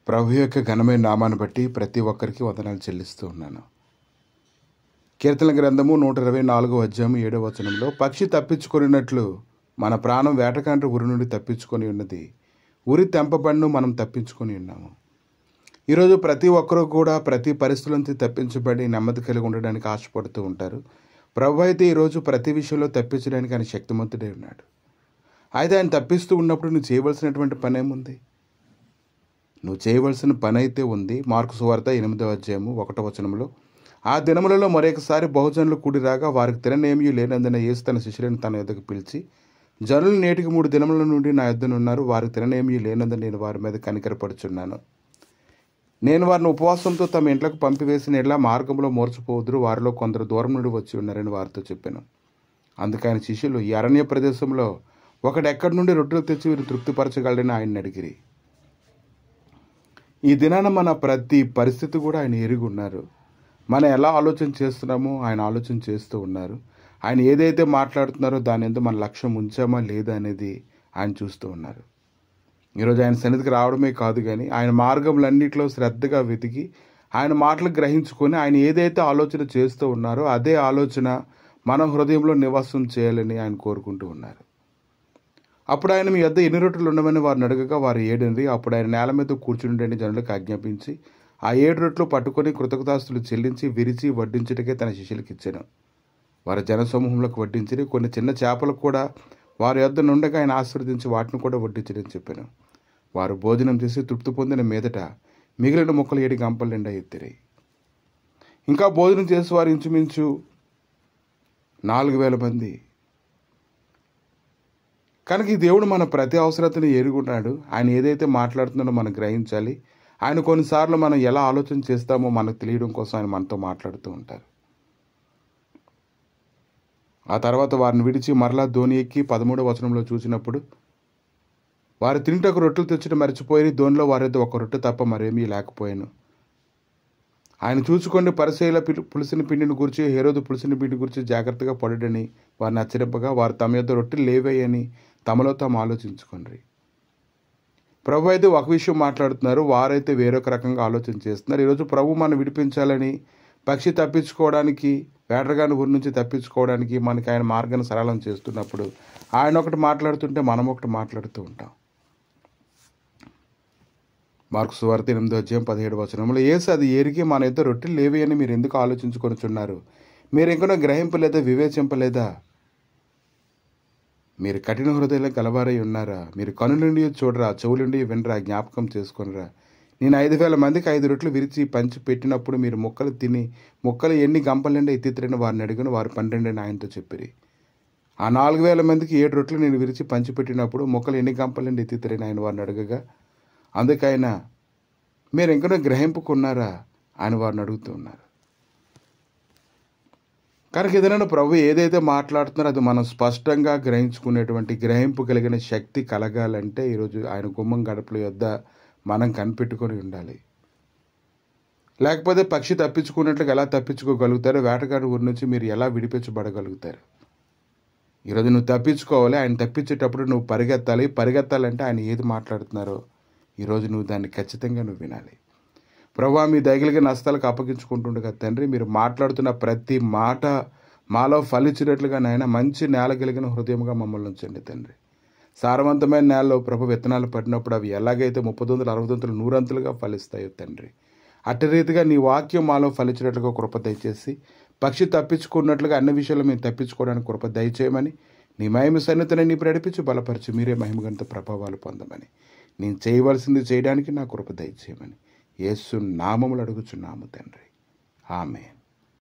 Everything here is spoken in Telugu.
ప్రభు యొక్క ఘనమైన నామాన్ని బట్టి ప్రతి ఒక్కరికి వందనాలు చెల్లిస్తూ ఉన్నాను. కీర్తన గ్రంథము 124 అధ్యాయం 7వ వచనంలో, పక్షి తప్పించుకొనినట్లు మన ప్రాణం వేటకాండ్రి ఉరి నుండి తప్పించుకొని ఉన్నది, ఉరి తెంపబడిను మనం తప్పించుకొని ఉన్నాము. ఈరోజు ప్రతి ఒక్కరూ కూడా ప్రతి పరిస్థితుల నుంచి తప్పించబడి నెమ్మది కలిగి ఉండడానికి ఆశపడుతూ ఉంటారు. ప్రభు అయితే ఈరోజు ప్రతి విషయంలో తప్పించడానికి ఆయన శక్తిమంతుడై ఉన్నాడు. అయితే ఆయన తప్పిస్తూ ఉన్నప్పుడు నువ్వు చేయవలసినటువంటి పని ఏముంది? నువ్వు చేయవలసిన పని అయితే ఉంది. మార్కు సువార్త 8వ అధ్యాయము 1వ వచనంలో, ఆ దినములలో మరొకసారి బహుజనులు కూడి రాగా వారికి తిననేమీ లేనందున యేసు తన శిష్యులను తన యొద్దకు పిలిచి, జనులు నేటికి 3 దినముల నుండి నా యొద్దనున్నారు, వారికి తిననేమీ లేనందున నేను వారి మీద కనికరపడుచున్నాను. నేను వారిని ఉపవాసంతో తమ ఇంట్లోకి పంపివేసిన ఎడల మార్గంలో మోర్చిపోదురు, వారిలో కొందరు దూరం నుండి వచ్చి ఉన్నారని వారితో చెప్పాను. అందుకు ఆయన శిష్యులు, ఈ అరణ్య ప్రదేశంలో ఒకడు ఎక్కడి నుండి రొట్టెలు తెచ్చి వీరిని తృప్తిపరచగలడని ఆయన్ని అడిగిరి. ఈ దినాన మన ప్రతి పరిస్థితి కూడా ఆయన ఎరిగి ఉన్నారు. మనం ఎలా ఆలోచన చేస్తున్నామో ఆయన ఆలోచన చేస్తూ ఉన్నారు. ఆయన ఏదైతే మాట్లాడుతున్నారో దాని ఎందుకు మన లక్ష్యం ఉంచామా లేదా అనేది ఆయన చూస్తూ ఉన్నారు. ఈరోజు ఆయన సన్నిధికి రావడమే కాదు, కానీ ఆయన మార్గములన్నింటిలో శ్రద్ధగా వెతికి ఆయన మాటలు గ్రహించుకొని ఆయన ఏదైతే ఆలోచన చేస్తూ ఉన్నారో అదే ఆలోచన మన హృదయంలో నివాసం చేయాలని ఆయన కోరుకుంటూ ఉన్నారు. అప్పుడు ఆయన, మీ వద్ద ఎన్ని రొట్టెలు ఉండమని వారిని అడగగా వారు 7. అప్పుడు ఆయన నేల మీద కూర్చుండని జనులకు ఆజ్ఞాపించి ఆ 7 రొట్టెలు పట్టుకొని కృతజ్ఞతాస్తులు చెల్లించి విరిచి వడ్డించుటకే తన శిష్యులకు ఇచ్చాను. వారు జనసమూహంలోకి వడ్డించి కొన్ని చిన్న చేపలు కూడా వారి వద్ద నుండగా ఆయన ఆశీర్వదించి వాటిని కూడా వడ్డించడని చెప్పాను. వారు భోజనం చేసి తృప్తి పొందిన మీదట మిగిలిన ముక్కలు 7 గంపల నిండా ఎత్తిరి. ఇంకా భోజనం చేసి వారు ఇంచుమించు 4,000 మంది. కనుక ఈ దేవుడు మన ప్రతి అవసరతను ఎరుగున్నాడు. ఆయన ఏదైతే మాట్లాడుతున్నాడో మనం గ్రహించాలి. ఆయన కొన్నిసార్లు మనం ఎలా ఆలోచన చేస్తామో మనకు తెలియడం కోసం ఆయన మనతో మాట్లాడుతూ ఉంటారు. ఆ తర్వాత వారిని విడిచి మరలా ధోని ఎక్కి 13వ వచనంలో చూసినప్పుడు, వారు తింటకు రొట్టెలు తెచ్చడం మర్చిపోయి ధోనిలో వారితో ఒక రొట్టె తప్ప మరేమీ లేకపోయాను. ఆయన చూసుకోండి, పరిసయ్యుల పులిసిన పిండిని గురించి, హేరోదు పులిసిన పిండి గురించి జాగ్రత్తగా పడడని వారిని హెచ్చరింపగా, వారు తమ యొద్ద రొట్టెలు లేవేయని తమలో తాము ఆలోచించుకోండి. ప్రభు అయితే ఒక విషయం మాట్లాడుతున్నారు, వారైతే వేరొక రకంగా ఆలోచన చేస్తున్నారు. ఈరోజు ప్రభు మనం విడిపించాలని, పక్షి తప్పించుకోవడానికి, వేటగాని ఊరి నుంచి తప్పించుకోవడానికి మనకి ఆయన మార్గాన్ని సరళం చేస్తున్నప్పుడు ఆయన ఒకటి మాట్లాడుతుంటే మనం ఒకటి మాట్లాడుతూ ఉంటాం. మార్కు సువార్త 8వ అధ్యాయం 17వ వచనంలో, యేసు అది ఎరిగి, మన ఇద్దరు రొట్టెలు లేవి అని మీరు ఎందుకు ఆలోచించుకొనిచున్నారు? మీరు ఇంకనో గ్రహింపలేదా, వివేచింపలేదా? మీరు కఠిన హృదయాలు గలవారై ఉన్నారా? మీరు కనులుండి చూడరా, చెవులుండి వినరా, జ్ఞాపకం చేసుకొనిరా. నేను 5,000 మందికి 5 రొట్టెలు విరిచి పంచి పెట్టినప్పుడు మీరు ముక్కలు తిని ముక్కలు ఎన్ని గంపలండి ఎత్తితిరని వారిని అడిగిన, వారు 12 అని ఆయనతో చెప్పిరి. ఆ 4,000 మందికి 7 రొట్టెలు నేను విరిచి పంచి పెట్టినప్పుడు ముక్కలు ఎన్ని గంపలండి ఎత్తితిరని ఆయన వారిని అడగగా, అందుకైనా మీరు ఇంకనో గ్రహింపుకున్నారా అని వారిని అడుగుతూ ఉన్నారు. కనుక ఏదైనా ప్రభు ఏదైతే మాట్లాడుతున్నారో అది మనం స్పష్టంగా గ్రహించుకునేటువంటి గ్రహింపు కలిగిన శక్తి కలగాలంటే ఈరోజు ఆయన గుమ్మం గడపల యొద్ద మనం కనిపెట్టుకొని ఉండాలి. లేకపోతే పక్షి తప్పించుకున్నట్లుగా ఎలా తప్పించుకోగలుగుతారు? వేటగాడి ఊరి నుంచి మీరు ఎలా విడిపించబడగలుగుతారు? ఈరోజు నువ్వు తప్పించుకోవాలి. ఆయన తప్పించేటప్పుడు నువ్వు పరిగెత్తాలంటే ఆయన ఏది మాట్లాడుతున్నారో ఈరోజు నువ్వు దాన్ని ఖచ్చితంగా నువ్వు వినాలి. ప్రభువా, మీ దయగలిగిన నష్టాలకు అప్పగించుకుంటుండగా తండ్రి, మీరు మాట్లాడుతున్న ప్రతి మాట మాలో ఫలించినట్లుగా నాయన మంచి నేల కలిగిన హృదయంగా మమ్మల్ని ఉంచండి తండ్రి. సారవంతమైన నేలలో ప్రభు విత్తనాలు పడినప్పుడు అవి ఎలాగైతే 30 60 100 ఫలిస్తాయో తండ్రి, అట్టి రీతిగా నీ వాక్యం మాలో ఫలించినట్లుగా కృప దయచేసి, పక్షి తప్పించుకున్నట్లుగా అన్ని విషయాలు మేము తప్పించుకోవడానికి కృప దయచేయమని, నీ మహిమ సన్నిధిని నీ నడిపించి బలపరిచి మీరే మహిమగంత ప్రభావాలు పొందమని, నేను చేయవలసింది చేయడానికి నా కృప దయచేయమని యేసు నామములో అడుగుచున్నాము తండ్రి. ఆమేన్.